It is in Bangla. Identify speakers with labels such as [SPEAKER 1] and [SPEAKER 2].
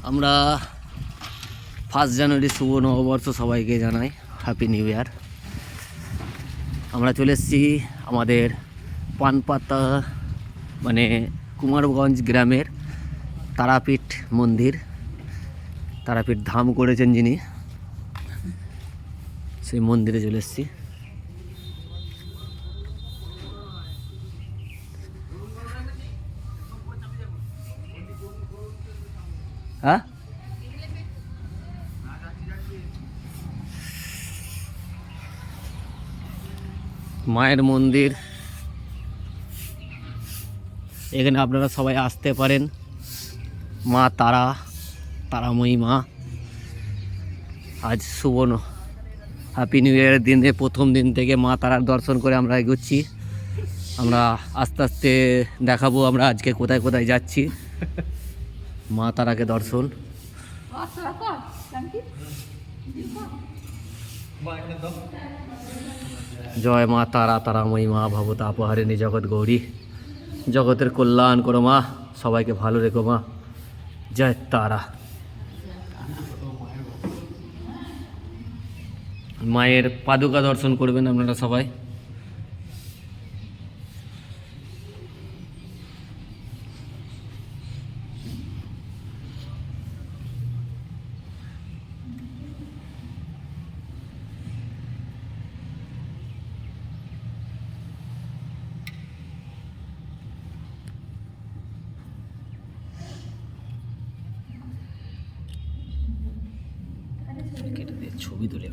[SPEAKER 1] আমরা 1 জানুয়ারি শুভ নববর্ষ সবাইকে জানাই, হ্যাপি নিউ ইয়ার। আমরা চলে এসেছি আমাদের পানপাতা মানে কুমারগঞ্জ গ্রামের তারাপীঠ মন্দির, তারাপীঠ ধাম করেছেন যিনি, সেই মন্দিরে চলে এসেছি। হ্যাঁ, মায়ের মন্দির, এখানে আপনারা সবাই আসতে পারেন। মা তারাময়ী মা। আজ শুভ হ্যাপি নিউ ইয়ারের দিনে প্রথম দিন থেকে মা তারার দর্শন করে আমরা এগোচ্ছি। আমরা আস্তে আস্তে দেখাবো আমরা আজকে কোথায় কোথায় যাচ্ছি। মা তারাকে দর্শন। জয় মা তারা, তারাময়ী মা, ভবতাপহারিণী জগৎ গৌরী, জগতের কল্যাণ করো মা, সবাইকে ভালো রেখো মা। জয় তারা। মায়ের পাদুকা দর্শন করবেন আপনারা সবাই। ছবি তুলে